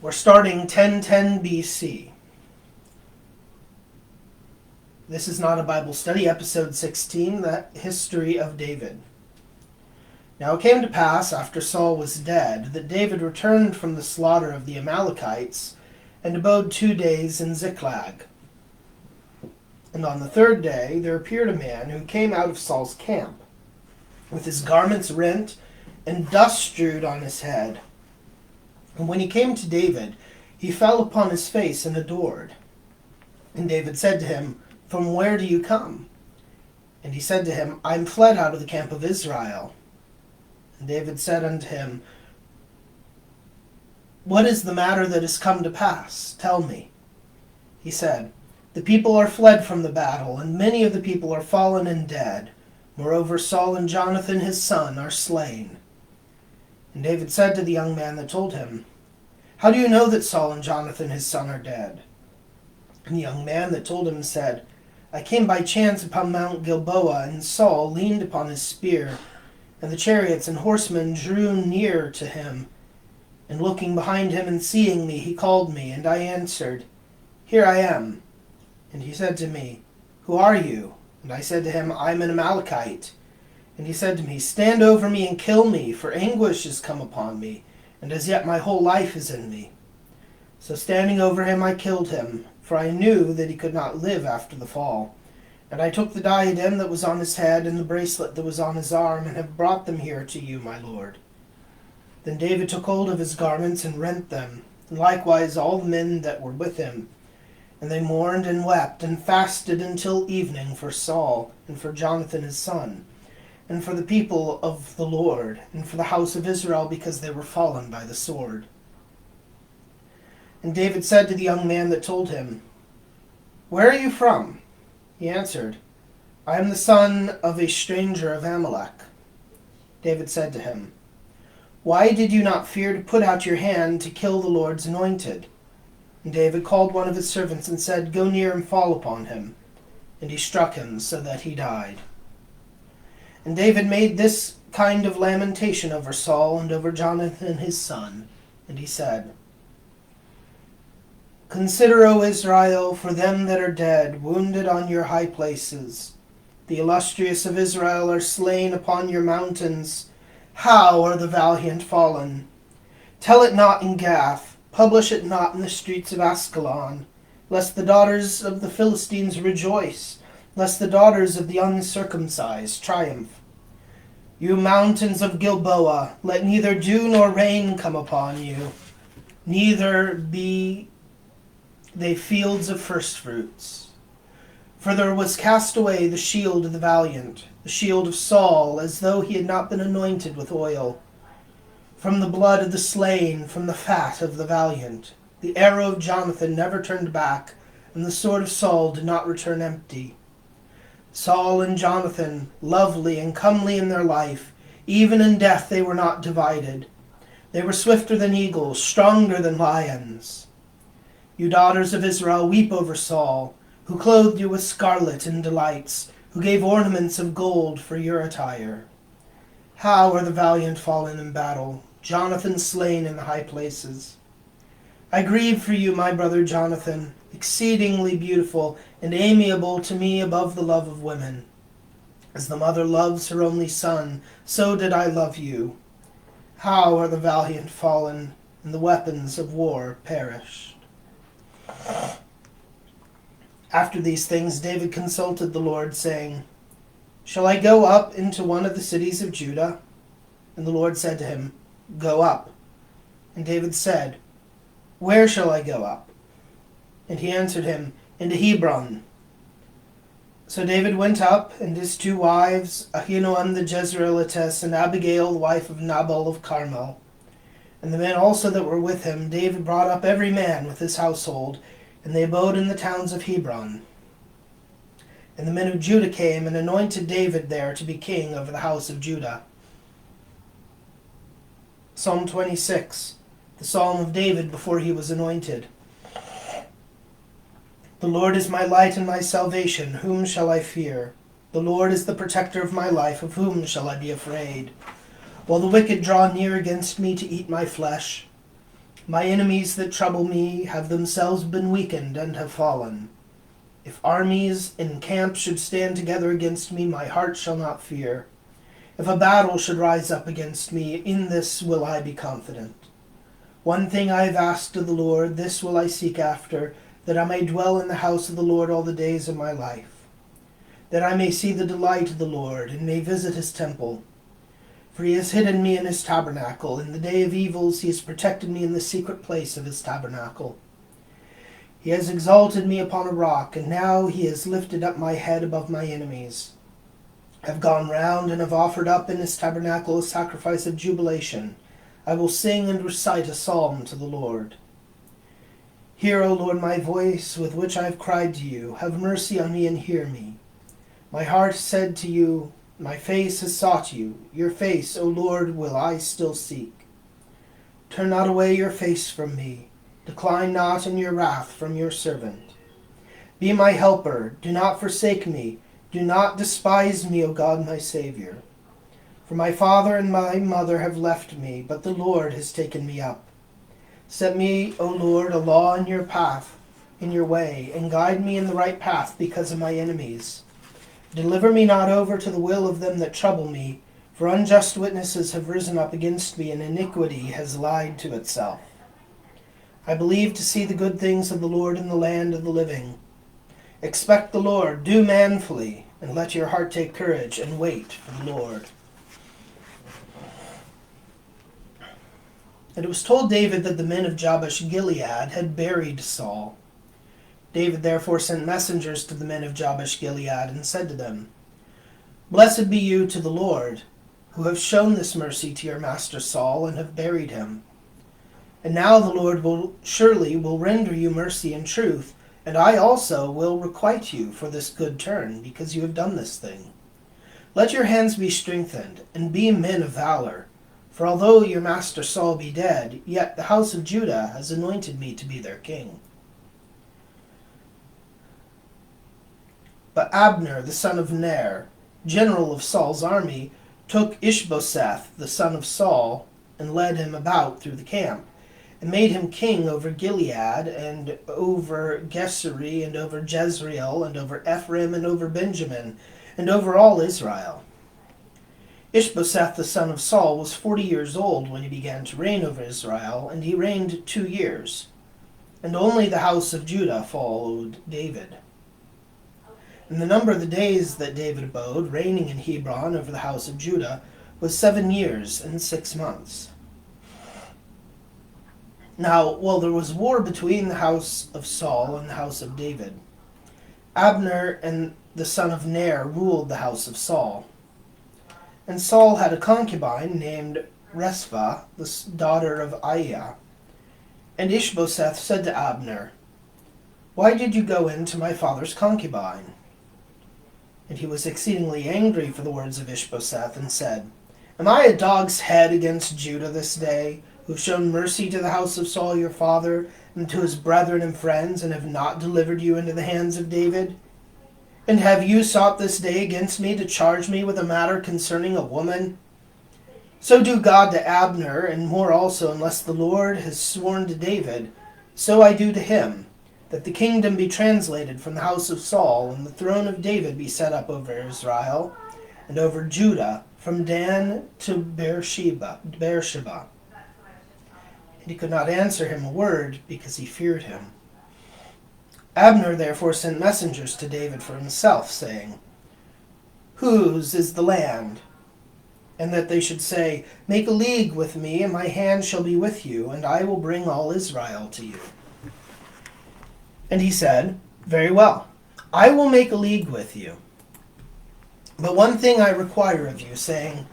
We're starting 1010 BC. This is not a Bible study, episode 16, the history of David. Now it came to pass, after Saul was dead, that David returned from the slaughter of the Amalekites, and abode 2 days in Ziklag. And on the third day there appeared a man who came out of Saul's camp, with his garments rent, and dust strewed on his head. And when he came to David, he fell upon his face and adored. And David said to him, "From where do you come?" And he said to him, "I am fled out of the camp of Israel." And David said unto him, "What is the matter that has come to pass? Tell me." He said, "The people are fled from the battle, and many of the people are fallen and dead. Moreover, Saul and Jonathan his son are slain." And David said to the young man that told him, "How do you know that Saul and Jonathan his son are dead?" And the young man that told him said, "I came by chance upon Mount Gilboa, and Saul leaned upon his spear, and the chariots and horsemen drew near to him. And looking behind him and seeing me, he called me, and I answered, 'Here I am.' And he said to me, 'Who are you?' And I said to him, 'I am an Amalekite.' And he said to me, 'Stand over me and kill me, for anguish is come upon me, and as yet my whole life is in me.' So standing over him, I killed him, for I knew that he could not live after the fall. And I took the diadem that was on his head and the bracelet that was on his arm, and have brought them here to you, my lord." Then David took hold of his garments and rent them, and likewise all the men that were with him. And they mourned and wept and fasted until evening for Saul and for Jonathan his son, and for the people of the Lord, and for the house of Israel, because they were fallen by the sword. And David said to the young man that told him, "Where are you from?" He answered, "I am the son of a stranger of Amalek." David said to him, "Why did you not fear to put out your hand to kill the Lord's anointed?" And David called one of his servants and said, "Go near and fall upon him." And he struck him so that he died. And David made this kind of lamentation over Saul and over Jonathan his son. And he said, "Consider, O Israel, for them that are dead, wounded on your high places. The illustrious of Israel are slain upon your mountains. How are the valiant fallen? Tell it not in Gath, publish it not in the streets of Askelon, lest the daughters of the Philistines rejoice, lest the daughters of the uncircumcised triumph. You mountains of Gilboa, let neither dew nor rain come upon you, neither be they fields of firstfruits. For there was cast away the shield of the valiant, the shield of Saul, as though he had not been anointed with oil. From the blood of the slain, from the fat of the valiant, the arrow of Jonathan never turned back, and the sword of Saul did not return empty. Saul and Jonathan, lovely and comely in their life, even in death they were not divided. They were swifter than eagles, stronger than lions. You daughters of Israel, weep over Saul, who clothed you with scarlet and delights, who gave ornaments of gold for your attire. How are the valiant fallen in battle, Jonathan slain in the high places. I grieve for you, my brother Jonathan, exceedingly beautiful and amiable to me above the love of women. As the mother loves her only son, so did I love you. How are the valiant fallen, and the weapons of war perished." After these things David consulted the Lord, saying, "Shall I go up into one of the cities of Judah?" And the Lord said to him, "Go up." And David said, "Where shall I go up?" And he answered him, "Into Hebron." So David went up, and his 2 wives, Ahinoam the Jezreelitess, and Abigail the wife of Nabal of Carmel. And the men also that were with him, David brought up every man with his household, and they abode in the towns of Hebron. And the men of Judah came and anointed David there to be king over the house of Judah. Psalm 26, the Psalm of David before he was anointed. The Lord is my light and my salvation, whom shall I fear? The Lord is the protector of my life, of whom shall I be afraid? While the wicked draw near against me to eat my flesh, My enemies that trouble me have themselves been weakened and have fallen. If armies in camp should stand together against me, my heart shall not fear. If a battle should rise up against me, in this will I be confident. One thing I have asked of the Lord, this will I seek after, that I may dwell in the house of the Lord all the days of my life, that I may see the delight of the Lord, and may visit his temple. For he has hidden me in his tabernacle. In the day of evils he has protected me in the secret place of his tabernacle. He has exalted me upon a rock, and now he has lifted up my head above my enemies. I have gone round and have offered up in his tabernacle a sacrifice of jubilation. I will sing and recite a psalm to the Lord. Hear, O Lord, my voice with which I have cried to you. Have mercy on me and hear me. My heart said to you, my face has sought you. Your face, O Lord, will I still seek. Turn not away your face from me. Decline not in your wrath from your servant. Be my helper. Do not forsake me. Do not despise me, O God, my Savior. For my father and my mother have left me, but the Lord has taken me up. Set me, O Lord, a law in your path, in your way, and guide me in the right path because of my enemies. Deliver me not over to the will of them that trouble me, for unjust witnesses have risen up against me, and iniquity has lied to itself. I believe to see the good things of the Lord in the land of the living. Expect the Lord, do manfully, and let your heart take courage, and wait for the Lord. And it was told David that the men of Jabesh Gilead had buried Saul. David therefore sent messengers to the men of Jabesh Gilead, and said to them, Blessed be you to the Lord, who have shown this mercy to your master Saul, and have buried him. And now the Lord will render you mercy and truth, and I also will requite you for this good turn, because you have done this thing. Let your hands be strengthened, and be men of valor. For although your master Saul be dead, yet the house of Judah has anointed me to be their king. But Abner, the son of Ner, general of Saul's army, took Ishbosheth, the son of Saul, and led him about through the camp, and made him king over Gilead, and over Geshuri, and over Jezreel, and over Ephraim, and over Benjamin, and over all Israel. Ishbosheth, the son of Saul, was 40 years old when he began to reign over Israel, and he reigned 2 years. And only the house of Judah followed David. And the number of the days that David abode, reigning in Hebron over the house of Judah, was 7 years and 6 months. Now, while there was war between the house of Saul and the house of David, Abner and the son of Ner ruled the house of Saul. And Saul had a concubine named Resphah, the daughter of Aiah. And Ishbosheth said to Abner, Why did you go in to my father's concubine? And he was exceedingly angry for the words of Ishbosheth, and said, Am I a dog's head against Judah this day, who have shown mercy to the house of Saul your father, and to his brethren and friends, and have not delivered you into the hands of David? And have you sought this day against me to charge me with a matter concerning a woman? So do God to Abner, and more also, unless the Lord has sworn to David, so I do to him, that the kingdom be translated from the house of Saul, and the throne of David be set up over Israel, and over Judah, from Dan to Beersheba. And he could not answer him a word, because he feared him. Abner therefore sent messengers to David for himself, saying, Whose is the land? And that they should say, Make a league with me, and my hand shall be with you, and I will bring all Israel to you. And he said, Very well, I will make a league with you. But one thing I require of you, saying,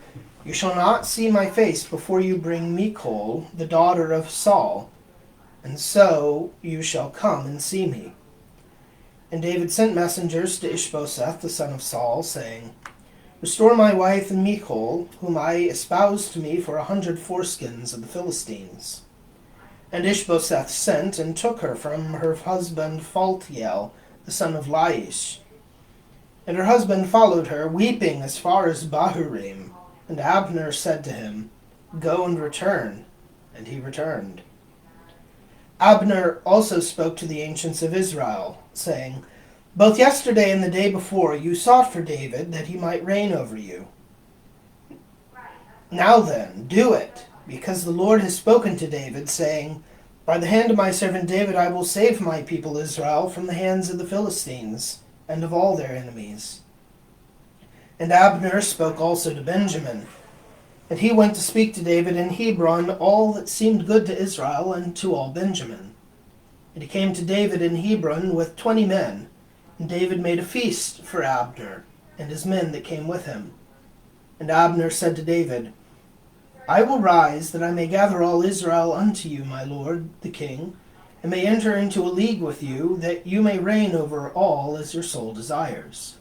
You shall not see my face before you bring Michal, the daughter of Saul, and so you shall come and see me. And David sent messengers to Ishbosheth, the son of Saul, saying, Restore my wife and Michal, whom I espoused to me for 100 foreskins of the Philistines. And Ishbosheth sent and took her from her husband Phaltiel, the son of Laish. And her husband followed her, weeping as far as Bahurim. And Abner said to him, Go and return. And he returned. Abner also spoke to the ancients of Israel, saying, "Both yesterday and the day before you sought for David, that he might reign over you. Now then, do it, because the Lord has spoken to David, saying, By the hand of my servant David I will save my people Israel from the hands of the Philistines, and of all their enemies." And Abner spoke also to Benjamin. And he went to speak to David in Hebron all that seemed good to Israel and to all Benjamin. And he came to David in Hebron with 20 men. And David made a feast for Abner and his men that came with him. And Abner said to David, "I will rise, that I may gather all Israel unto you, my lord, the king, and may enter into a league with you, that you may reign over all as your soul desires."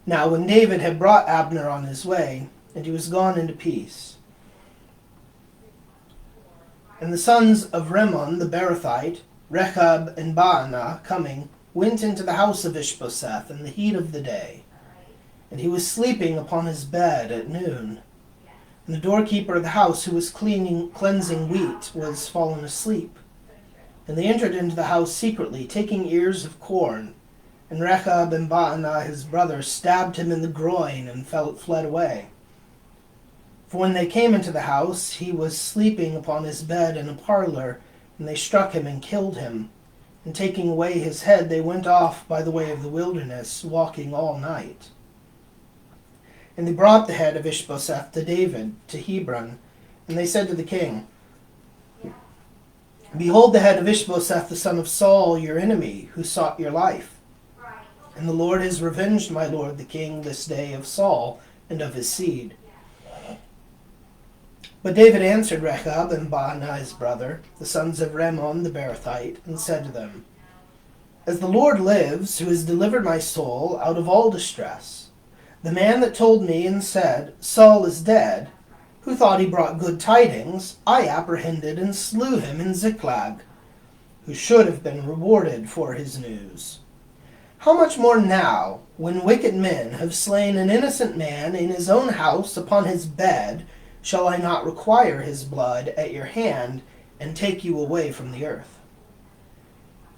Now when David had brought Abner on his way, and he was gone into peace, and the sons of Rimmon the Beerothite, Rechab and Baanah, coming, went into the house of Ishbosheth in the heat of the day. And he was sleeping upon his bed at noon. And the doorkeeper of the house, who was cleansing wheat, was fallen asleep. And they entered into the house secretly, taking ears of corn. And Rechab and Baanah his brother stabbed him in the groin, and fled away. For when they came into the house, he was sleeping upon his bed in a parlor, and they struck him and killed him. And taking away his head, they went off by the way of the wilderness, walking all night. And they brought the head of Ishbosheth to David, to Hebron. And they said to the king, "Behold the head of Ishbosheth the son of Saul, your enemy, who sought your life. And the Lord has revenged my lord the king this day of Saul and of his seed." But David answered Rechab and Baanah his brother, the sons of Rimmon the Beerothite, and said to them, "As the Lord lives, who has delivered my soul out of all distress, the man that told me and said, 'Saul is dead,' who thought he brought good tidings, I apprehended and slew him in Ziklag, who should have been rewarded for his news. How much more now, when wicked men have slain an innocent man in his own house upon his bed, shall I not require his blood at your hand, and take you away from the earth?"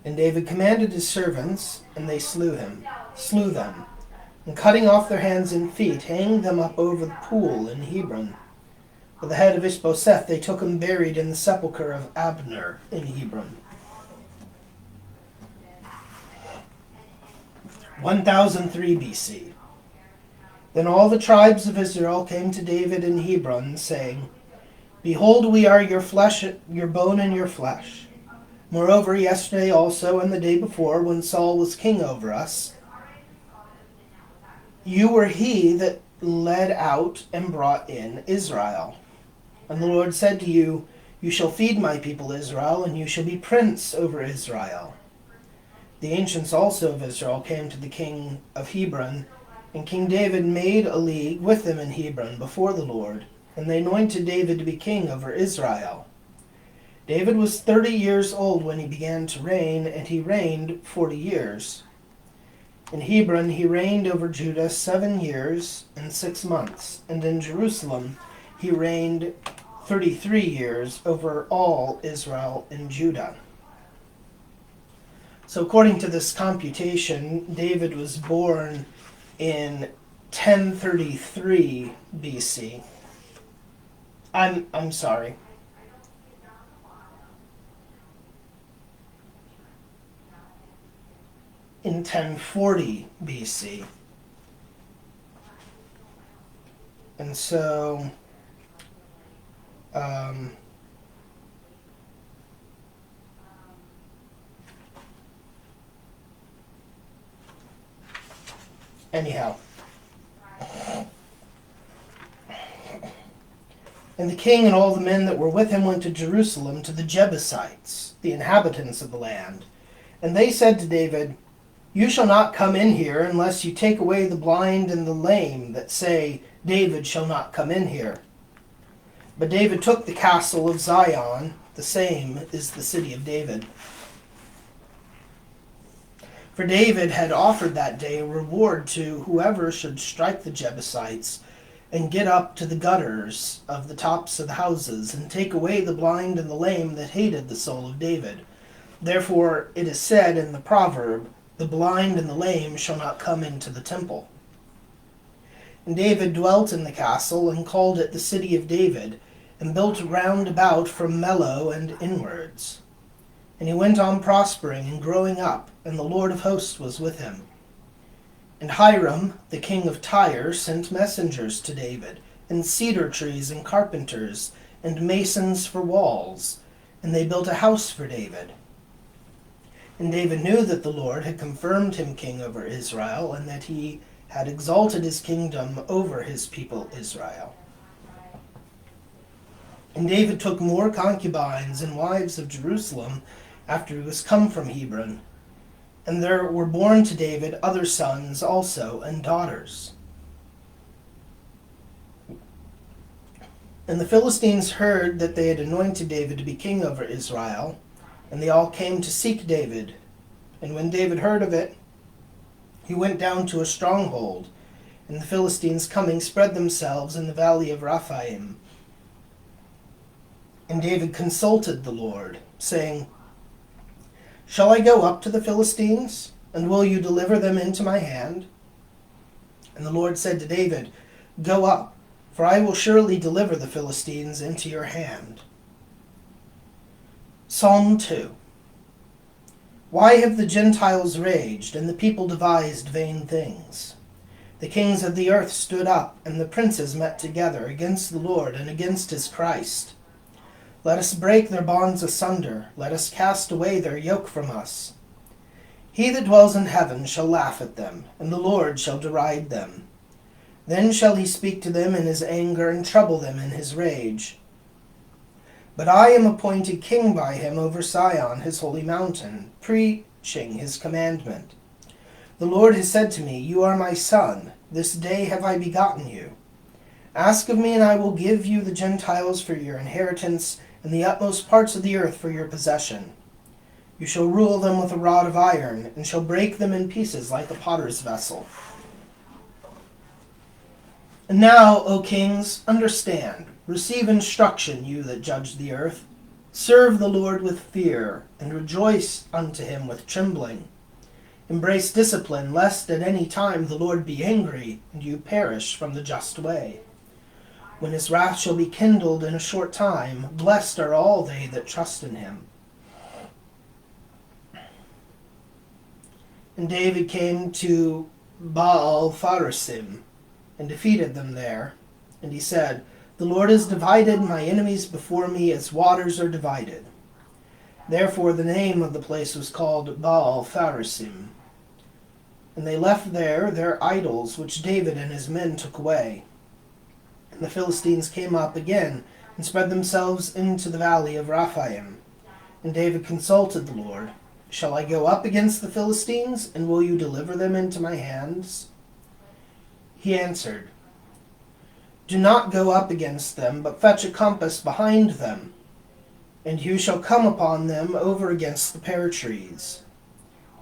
And David commanded his servants, and they slew them, and cutting off their hands and feet, hanged them up over the pool in Hebron. But the head of Ishbosheth they took and buried in the sepulchre of Abner in Hebron. 1003 BC. Then all the tribes of Israel came to David in Hebron, saying, "Behold, we are your flesh, your bone and your flesh. Moreover, yesterday also and the day before, when Saul was king over us, you were he that led out and brought in Israel. And the Lord said to you, You shall feed my people Israel, and you shall be prince over Israel." The ancients also of Israel came to the king of Hebron, and King David made a league with them in Hebron before the Lord, and they anointed David to be king over Israel. David was 30 years old when he began to reign, and he reigned 40 years. In Hebron he reigned over Judah 7 years and 6 months, and in Jerusalem he reigned 33 years over all Israel and Judah. So according to this computation, David was born in 1033 BC. I'm sorry. In 1040 BC. And so anyhow. And the king and all the men that were with him went to Jerusalem to the Jebusites, the inhabitants of the land. And they said to David, "You shall not come in here unless you take away the blind and the lame that say, David shall not come in here." But David took the castle of Zion, the same is the city of David. For David had offered that day a reward to whoever should strike the Jebusites, and get up to the gutters of the tops of the houses, and take away the blind and the lame that hated the soul of David. Therefore it is said in the proverb, the blind and the lame shall not come into the temple. And David dwelt in the castle, and called it the city of David, and built round about from Millo and inwards. And he went on prospering and growing up, and the Lord of hosts was with him. And Hiram, the king of Tyre, sent messengers to David, and cedar trees and carpenters, and masons for walls, and they built a house for David. And David knew that the Lord had confirmed him king over Israel, and that he had exalted his kingdom over his people Israel. And David took more concubines and wives of Jerusalem after he was come from Hebron. And there were born to David other sons also and daughters. And the Philistines heard that they had anointed David to be king over Israel, and they all came to seek David. And when David heard of it, he went down to a stronghold, and the Philistines coming spread themselves in the valley of Rephaim. And David consulted the Lord, saying, Shall I go up to the Philistines, and will you deliver them into my hand? And the Lord said to David, Go up, for I will surely deliver the Philistines into your hand. Psalm 2. Why have the Gentiles raged, and the people devised vain things? The kings of the earth stood up, and the princes met together against the Lord and against his Christ. Let us break their bonds asunder. Let us cast away their yoke from us. He that dwells in heaven shall laugh at them, and the Lord shall deride them. Then shall he speak to them in his anger, and trouble them in his rage. But I am appointed king by him over Sion, his holy mountain, preaching his commandment. The Lord has said to me, You are my son. This day have I begotten you. Ask of me, and I will give you the Gentiles for your inheritance, and the utmost parts of the earth for your possession. You shall rule them with a rod of iron, and shall break them in pieces like a potter's vessel. And now, O kings, understand, receive instruction, you that judge the earth. Serve the Lord with fear, and rejoice unto him with trembling. Embrace discipline, lest at any time the Lord be angry, and you perish from the just way. When his wrath shall be kindled in a short time, blessed are all they that trust in him. And David came to Baal-Pharsim, and defeated them there. And he said, The Lord has divided my enemies before me as waters are divided. Therefore the name of the place was called Baal-Pharsim. And they left there their idols, which David and his men took away. And the Philistines came up again, and spread themselves into the valley of Rephaim. And David consulted the Lord, Shall I go up against the Philistines, and will you deliver them into my hands? He answered, Do not go up against them, but fetch a compass behind them, and you shall come upon them over against the pear trees.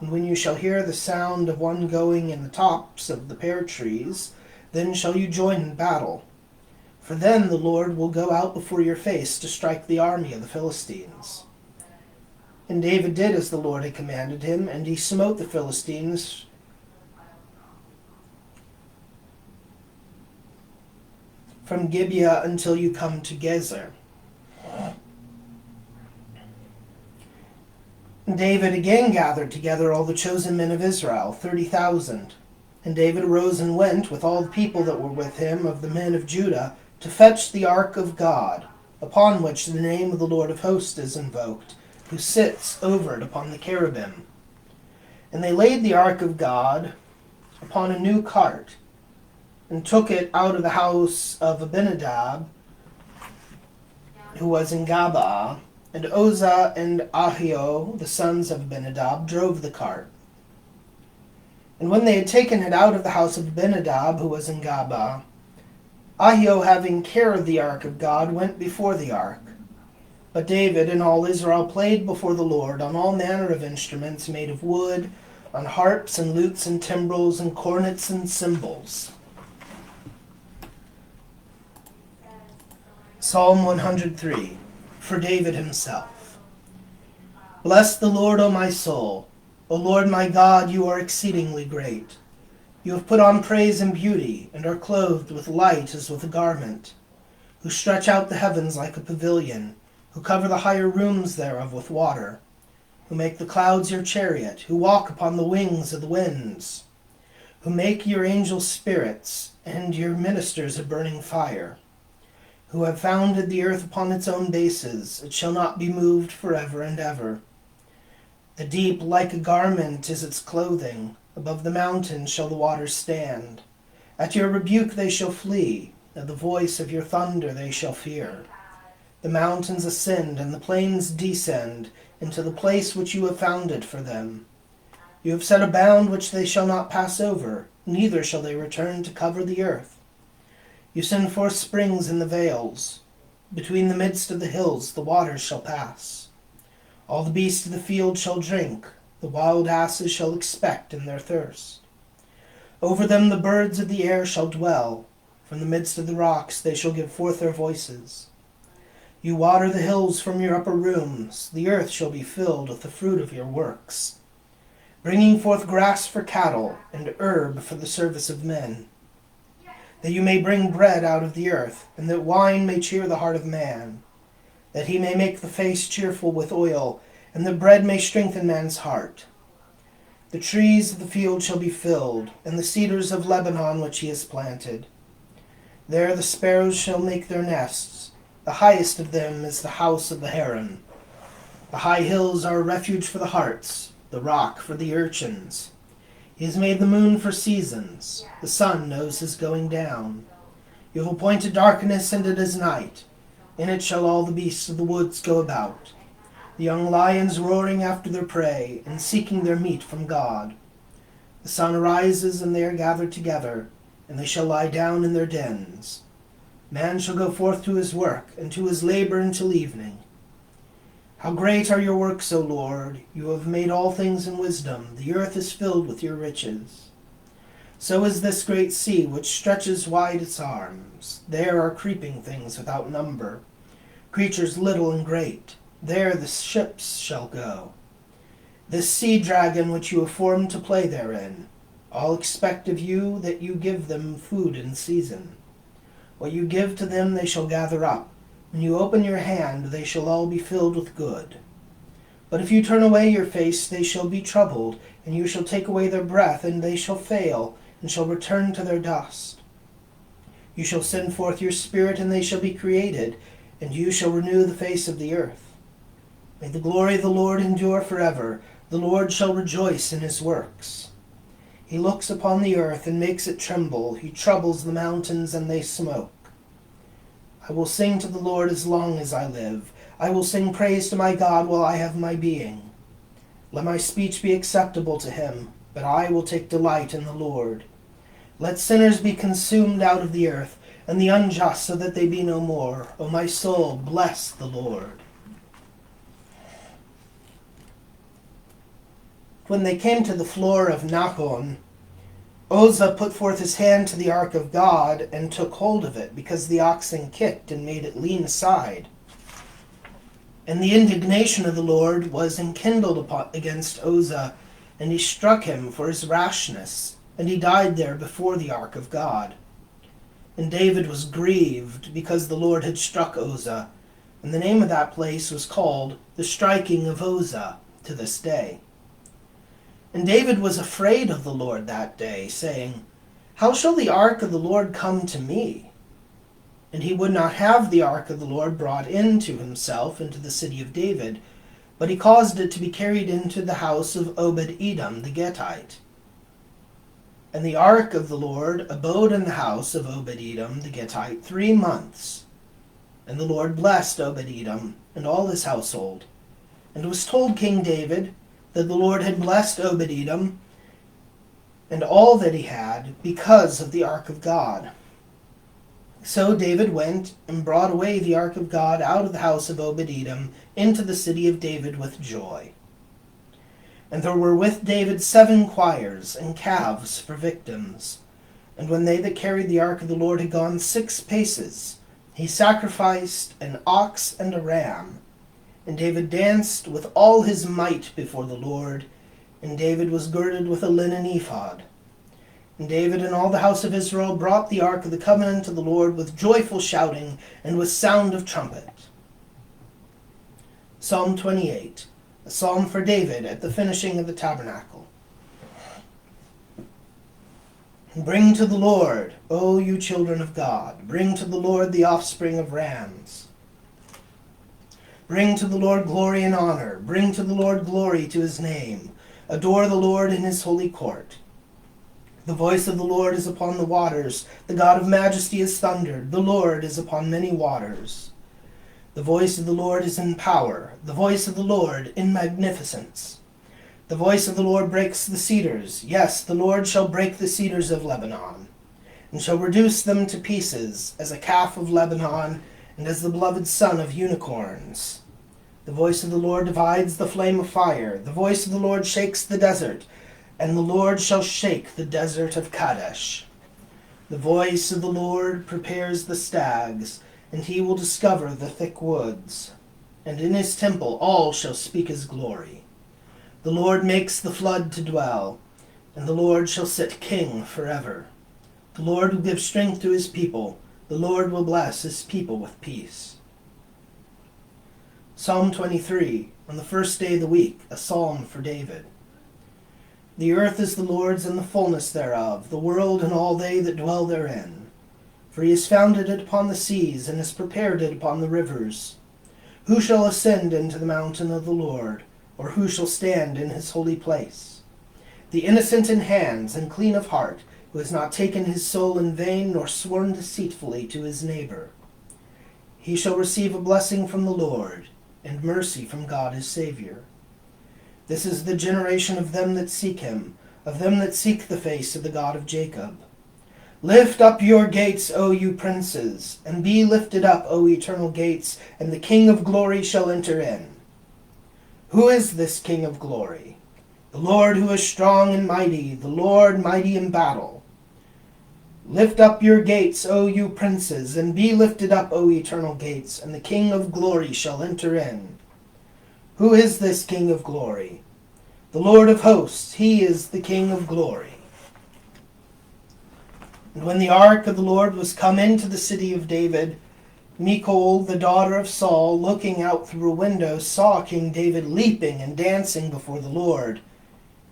And when you shall hear the sound of one going in the tops of the pear trees, then shall you join in battle. For then the Lord will go out before your face to strike the army of the Philistines. And David did as the Lord had commanded him, and he smote the Philistines from Gibeah until you come to Gezer. David again gathered together all the chosen men of Israel, 30,000. And David arose and went with all the people that were with him of the men of Judah to fetch the ark of God, upon which the name of the Lord of hosts is invoked, who sits over it upon the cherubim. And they laid the ark of God upon a new cart, and took it out of the house of Abinadab, who was in Gabaa, and Uzzah and Ahio, the sons of Abinadab, drove the cart. And when they had taken it out of the house of Abinadab, who was in Gabaa, Ahio, having care of the ark of God, went before the ark. But David and all Israel played before the Lord on all manner of instruments made of wood, on harps and lutes and timbrels and cornets and cymbals. Psalm 103, for David himself. Bless the Lord, O my soul. O Lord my God, you are exceedingly great. You have put on praise and beauty, and are clothed with light as with a garment, who stretch out the heavens like a pavilion, who cover the higher rooms thereof with water, who make the clouds your chariot, who walk upon the wings of the winds, who make your angels spirits, and your ministers a burning fire, who have founded the earth upon its own bases, it shall not be moved forever and ever. The deep like a garment is its clothing, above the mountains shall the waters stand. At your rebuke they shall flee, at the voice of your thunder they shall fear. The mountains ascend and the plains descend into the place which you have founded for them. You have set a bound which they shall not pass over, neither shall they return to cover the earth. You send forth springs in the vales. Between the midst of the hills the waters shall pass. All the beasts of the field shall drink, the wild asses shall expect in their thirst. Over them the birds of the air shall dwell. From the midst of the rocks they shall give forth their voices. You water the hills from your upper rooms. The earth shall be filled with the fruit of your works, bringing forth grass for cattle and herb for the service of men, that you may bring bread out of the earth, and that wine may cheer the heart of man, that he may make the face cheerful with oil, and that bread may strengthen man's heart. The trees of the field shall be filled, and the cedars of Lebanon which he has planted. There the sparrows shall make their nests. The highest of them is the house of the heron. The high hills are a refuge for the harts, the rock for the urchins. He has made the moon for seasons. The sun knows his going down. You have appointed darkness, and it is night. In it shall all the beasts of the woods go about, the young lions roaring after their prey, and seeking their meat from God. The sun arises, and they are gathered together, and they shall lie down in their dens. Man shall go forth to his work, and to his labor until evening. How great are your works, O Lord! You have made all things in wisdom. The earth is filled with your riches. So is this great sea, which stretches wide its arms. There are creeping things without number, creatures little and great. There the ships shall go. This sea dragon which you have formed to play therein, all expect of you that you give them food in season. What you give to them they shall gather up. When you open your hand, they shall all be filled with good. But if you turn away your face, they shall be troubled, and you shall take away their breath, and they shall fail, and shall return to their dust. You shall send forth your spirit, and they shall be created, and you shall renew the face of the earth. May the glory of the Lord endure forever. The Lord shall rejoice in his works. He looks upon the earth and makes it tremble. He troubles the mountains, and they smoke. I will sing to the Lord as long as I live. I will sing praise to my God while I have my being. Let my speech be acceptable to him, but I will take delight in the Lord. Let sinners be consumed out of the earth, and the unjust so that they be no more. O my soul, bless the Lord. When they came to the floor of Nahon, Uzzah put forth his hand to the ark of God and took hold of it, because the oxen kicked and made it lean aside. And the indignation of the Lord was enkindled against Uzzah, and he struck him for his rashness, and he died there before the ark of God. And David was grieved, because the Lord had struck Uzzah, and the name of that place was called the striking of Uzzah to this day. And David was afraid of the Lord that day, saying, How shall the ark of the Lord come to me? And he would not have the ark of the Lord brought in to himself into the city of David, but he caused it to be carried into the house of Obed-Edom the Gittite. And the ark of the Lord abode in the house of Obed-Edom the Gittite 3 months. And the Lord blessed Obed-Edom and all his household. And it was told King David that the Lord had blessed Obed-Edom and all that he had because of the ark of God. So David went and brought away the ark of God out of the house of Obed-Edom into the city of David with joy. And there were with David 7 choirs and calves for victims. And when they that carried the ark of the Lord had gone 6 paces, He sacrificed an ox and a ram, and David danced with all his might before the Lord, and David was girded with a linen ephod. And David and all the house of Israel brought the ark of the covenant of the Lord with joyful shouting and with sound of trumpet. Psalm 28, a psalm for David at the finishing of the tabernacle. Bring to the Lord, O you children of God, bring to the Lord the offspring of rams. Bring to the Lord glory and honor, bring to the Lord glory to his name. Adore the Lord in his holy court. The voice of the Lord is upon the waters, the God of majesty has thundered, the Lord is upon many waters. The voice of the Lord is in power, the voice of the Lord in magnificence. The voice of the Lord breaks the cedars. Yes, the Lord shall break the cedars of Lebanon, and shall reduce them to pieces, as a calf of Lebanon, and as the beloved son of unicorns. The voice of the Lord divides the flame of fire. The voice of the Lord shakes the desert, and the Lord shall shake the desert of Kadesh. The voice of the Lord prepares the stags, and he will discover the thick woods. And in his temple all shall speak his glory. The Lord makes the flood to dwell, and the Lord shall sit king forever. The Lord will give strength to his people. The Lord will bless his people with peace. Psalm 23, on the first day of the week, a psalm for David. The earth is the Lord's and the fullness thereof, the world and all they that dwell therein. For he has founded it upon the seas, and has prepared it upon the rivers. Who shall ascend into the mountain of the Lord? Or who shall stand in his holy place? The innocent in hands and clean of heart, who has not taken his soul in vain, nor sworn deceitfully to his neighbor. He shall receive a blessing from the Lord, and mercy from God his Savior. This is the generation of them that seek him, of them that seek the face of the God of Jacob. Lift up your gates, O you princes, and be lifted up, O eternal gates, and the King of glory shall enter in. Who is this King of glory? The Lord who is strong and mighty, the Lord mighty in battle. Lift up your gates, O you princes, and be lifted up, O eternal gates, and the King of glory shall enter in. Who is this King of glory? The Lord of hosts, he is the King of glory. And when the ark of the Lord was come into the city of David, Michal, the daughter of Saul, looking out through a window, saw King David leaping and dancing before the Lord,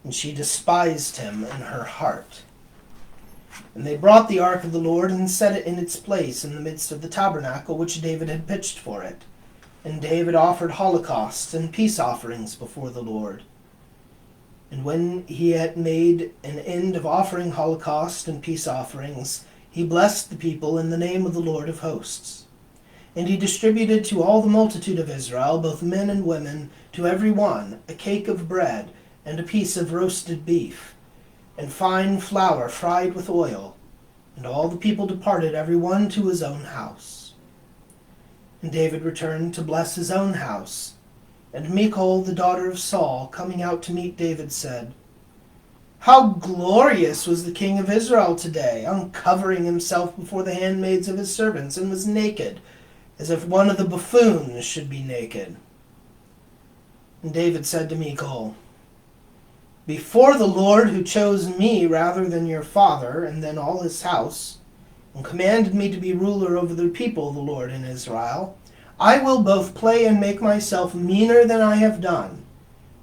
and she despised him in her heart. And they brought the ark of the Lord and set it in its place in the midst of the tabernacle which David had pitched for it. And David offered holocausts and peace offerings before the Lord. And when he had made an end of offering holocaust and peace offerings, he blessed the people in the name of the Lord of hosts. And he distributed to all the multitude of Israel, both men and women, to every one, a cake of bread, and a piece of roasted beef, and fine flour fried with oil. And all the people departed, every one to his own house. And David returned to bless his own house. And Michal, the daughter of Saul, coming out to meet David, said, How glorious was the king of Israel today, uncovering himself before the handmaids of his servants, and was naked, as if one of the buffoons should be naked. And David said to Michal, Before the Lord, who chose me rather than your father, and then all his house, and commanded me to be ruler over the people of the Lord in Israel, I will both play and make myself meaner than I have done,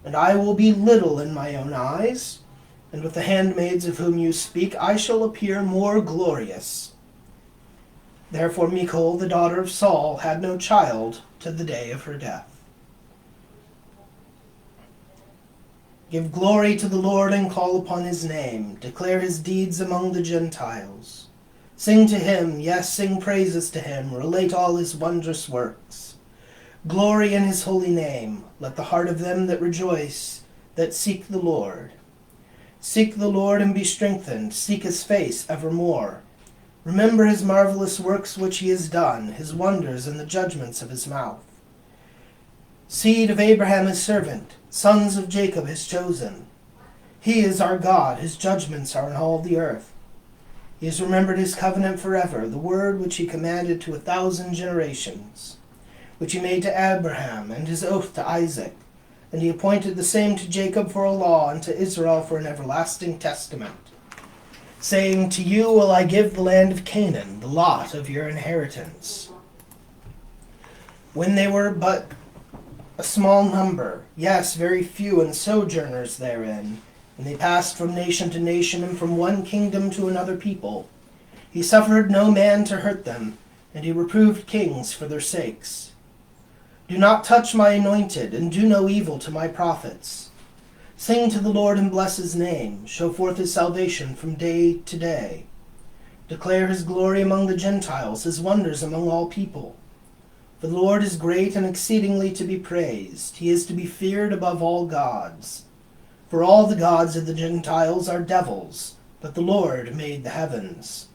and I will be little in my own eyes, and with the handmaids of whom you speak I shall appear more glorious. Therefore Michal, the daughter of Saul, had no child to the day of her death. Give glory to the Lord and call upon his name. Declare his deeds among the Gentiles. Sing to him, yes, sing praises to him. Relate all his wondrous works. Glory in his holy name. Let the heart of them that rejoice, that seek the Lord. Seek the Lord and be strengthened. Seek his face evermore. Remember his marvelous works which he has done, his wonders and the judgments of his mouth. Seed of Abraham his servant, sons of Jacob his chosen. He is our God, his judgments are in all the earth. He has remembered his covenant forever, the word which he commanded to 1,000 generations, which he made to Abraham, and his oath to Isaac. And he appointed the same to Jacob for a law, and to Israel for an everlasting testament, saying, To you will I give the land of Canaan, the lot of your inheritance. When they were but a small number, yes, very few, and sojourners therein, and they passed from nation to nation, and from one kingdom to another people, he suffered no man to hurt them, and he reproved kings for their sakes. Do not touch my anointed, and do no evil to my prophets. Sing to the Lord and bless his name. Show forth his salvation from day to day. Declare his glory among the Gentiles, his wonders among all people. For the Lord is great and exceedingly to be praised. He is to be feared above all gods. For all the gods of the Gentiles are devils, but the Lord made the heavens.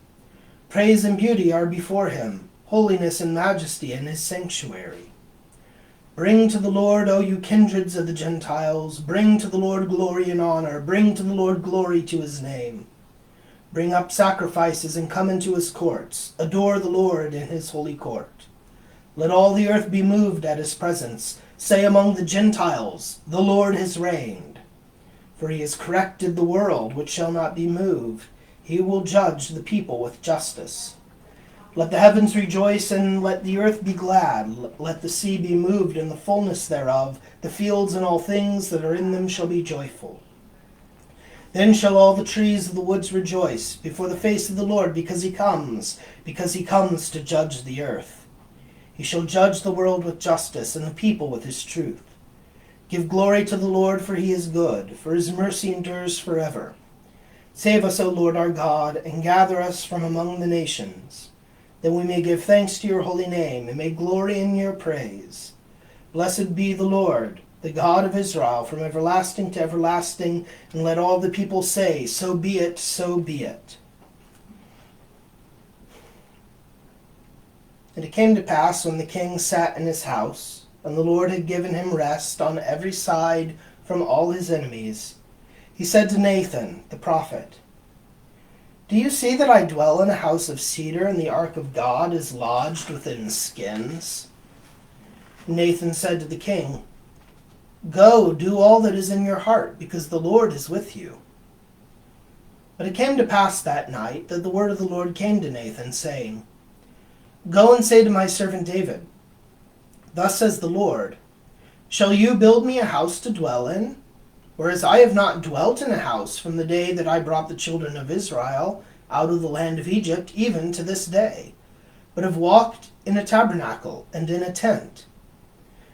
Praise and beauty are before him, holiness and majesty in his sanctuary. Bring to the Lord, O you kindreds of the Gentiles, bring to the Lord glory and honor, bring to the Lord glory to his name. Bring up sacrifices and come into his courts, adore the Lord in his holy court. Let all the earth be moved at his presence. Say among the Gentiles, the Lord has reigned. For he has corrected the world which shall not be moved. He will judge the people with justice. Let the heavens rejoice, and let the earth be glad. Let the sea be moved, and the fullness thereof. The fields and all things that are in them shall be joyful. Then shall all the trees of the woods rejoice before the face of the Lord, because he comes to judge the earth. He shall judge the world with justice, and the people with his truth. Give glory to the Lord, for he is good, for his mercy endures forever. Save us, O Lord our God, and gather us from among the nations, that we may give thanks to your holy name, and may glory in your praise. Blessed be the Lord, the God of Israel, from everlasting to everlasting, and let all the people say, So be it, so be it. And it came to pass, when the king sat in his house, and the Lord had given him rest on every side from all his enemies, he said to Nathan the prophet, Do you see that I dwell in a house of cedar, and the ark of God is lodged within skins? Nathan said to the king, Go, do all that is in your heart, because the Lord is with you. But it came to pass that night that the word of the Lord came to Nathan, saying, Go and say to my servant David, Thus says the Lord, Shall you build me a house to dwell in? Whereas I have not dwelt in a house from the day that I brought the children of Israel out of the land of Egypt, even to this day, but have walked in a tabernacle and in a tent.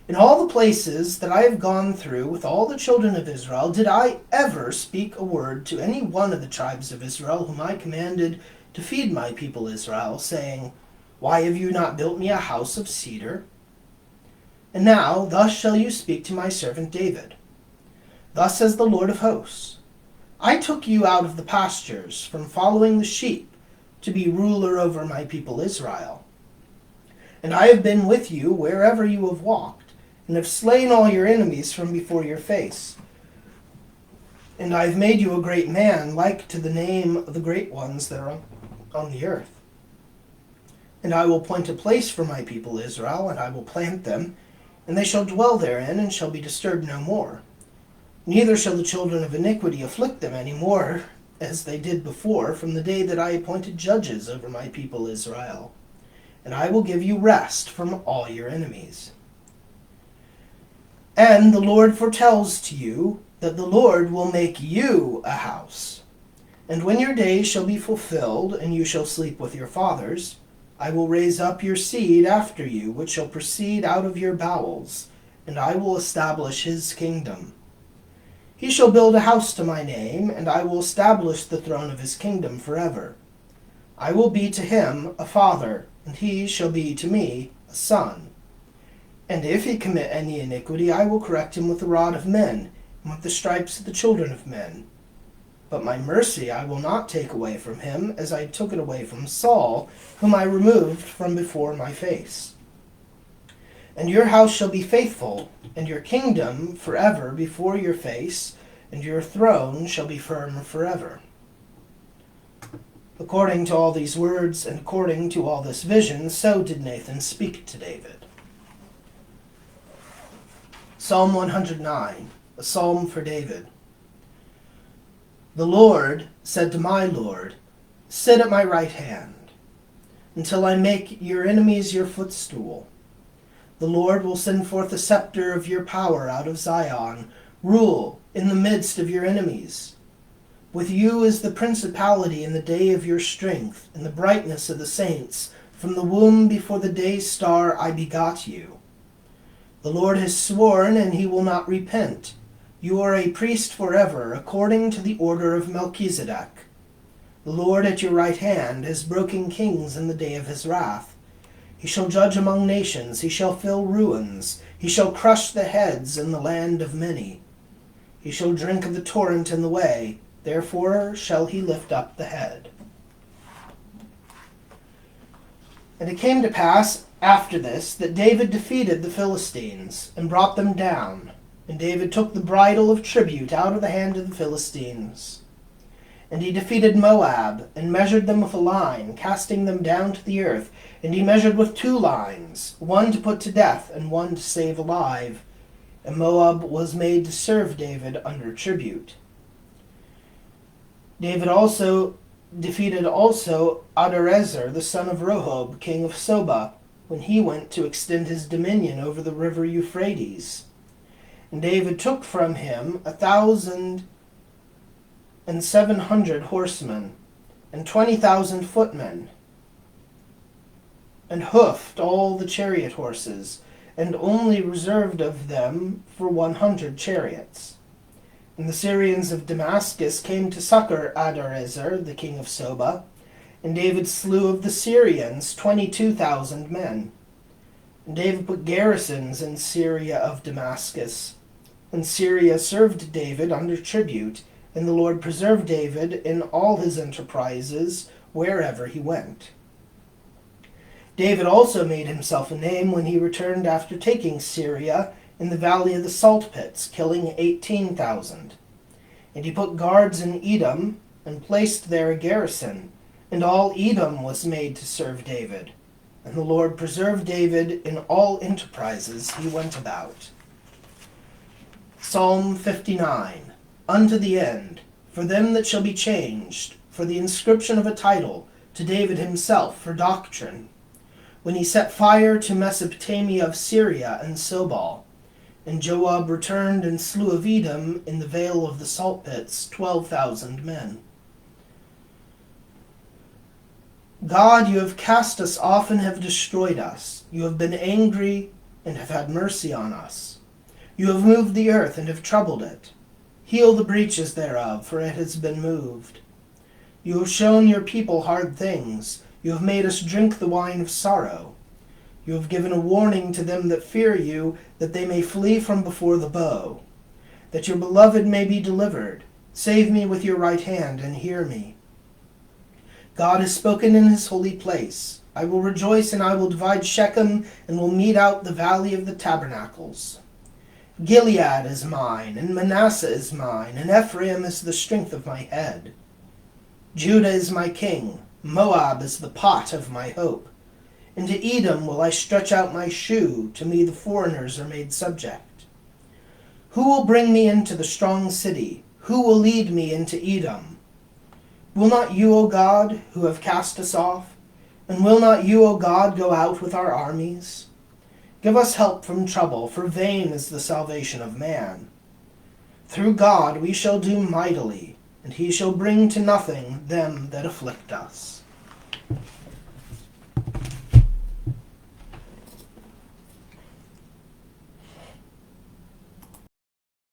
In all the places that I have gone through with all the children of Israel, did I ever speak a word to any one of the tribes of Israel, whom I commanded to feed my people Israel, saying, Why have you not built me a house of cedar? And now thus shall you speak to my servant David. Thus says the Lord of hosts, I took you out of the pastures from following the sheep to be ruler over my people Israel. And I have been with you wherever you have walked, and have slain all your enemies from before your face. And I have made you a great man, like to the name of the great ones that are on the earth. And I will appoint a place for my people Israel, and I will plant them, and they shall dwell therein, and shall be disturbed no more. Neither shall the children of iniquity afflict them any more, as they did before, from the day that I appointed judges over my people Israel. And I will give you rest from all your enemies. And the Lord foretells to you that the Lord will make you a house. And when your days shall be fulfilled, and you shall sleep with your fathers, I will raise up your seed after you, which shall proceed out of your bowels, and I will establish his kingdom. He shall build a house to my name, and I will establish the throne of his kingdom forever. I will be to him a father, and he shall be to me a son. And if he commit any iniquity, I will correct him with the rod of men, and with the stripes of the children of men. But my mercy I will not take away from him, as I took it away from Saul, whom I removed from before my face. And your house shall be faithful, and your kingdom forever before your face, and your throne shall be firm forever. According to all these words and according to all this vision, so did Nathan speak to David. Psalm 109, a psalm for David. The Lord said to my Lord, "Sit at my right hand, until I make your enemies your footstool." The Lord will send forth the scepter of your power out of Zion. Rule in the midst of your enemies. With you is the principality in the day of your strength, in the brightness of the saints. From the womb before the day's star I begot you. The Lord has sworn, and he will not repent. You are a priest forever, according to the order of Melchizedek. The Lord at your right hand has broken kings in the day of his wrath. He shall judge among nations, he shall fill ruins, he shall crush the heads in the land of many. He shall drink of the torrent in the way, therefore shall he lift up the head. And it came to pass after this that David defeated the Philistines and brought them down. And David took the bridle of tribute out of the hand of the Philistines. And he defeated Moab, and measured them with a line, casting them down to the earth. And he measured with 2 lines, one to put to death, and one to save alive. And Moab was made to serve David under tribute. David also defeated Adarezer, the son of Rehob, king of Soba, when he went to extend his dominion over the river Euphrates. And David took from him 1,700 horsemen, and 20,000 footmen, and hoofed all the chariot horses, and only reserved of them for 100 chariots. And the Syrians of Damascus came to succor Adarezer, the king of Soba, and David slew of the Syrians 22,000 men. And David put garrisons in Syria of Damascus. And Syria served David under tribute, and the Lord preserved David in all his enterprises wherever he went. David also made himself a name when he returned after taking Syria in the valley of the salt pits, killing 18,000. And he put guards in Edom, and placed there a garrison, and all Edom was made to serve David. And the Lord preserved David in all enterprises he went about. Psalm 59. Unto the end, for them that shall be changed, for the inscription of a title, to David himself for doctrine, when he set fire to Mesopotamia of Syria and Sobal. And Joab returned and slew of Edom in the vale of the salt pits 12,000 men. God, you have cast us off and have destroyed us. You have been angry and have had mercy on us. You have moved the earth and have troubled it. Heal the breaches thereof, for it has been moved. You have shown your people hard things. You have made us drink the wine of sorrow. You have given a warning to them that fear you, that they may flee from before the bow, that your beloved may be delivered. Save me with your right hand and hear me. God has spoken in his holy place. I will rejoice and I will divide Shechem and will mete out the valley of the tabernacles. Gilead is mine, and Manasseh is mine, and Ephraim is the strength of my head. Judah is my king, Moab is the pot of my hope. Into Edom will I stretch out my shoe, to me the foreigners are made subject. Who will bring me into the strong city? Who will lead me into Edom? Will not you, O God, who have cast us off? And will not you, O God, go out with our armies? Give us help from trouble, for vain is the salvation of man. Through God we shall do mightily, and he shall bring to nothing them that afflict us.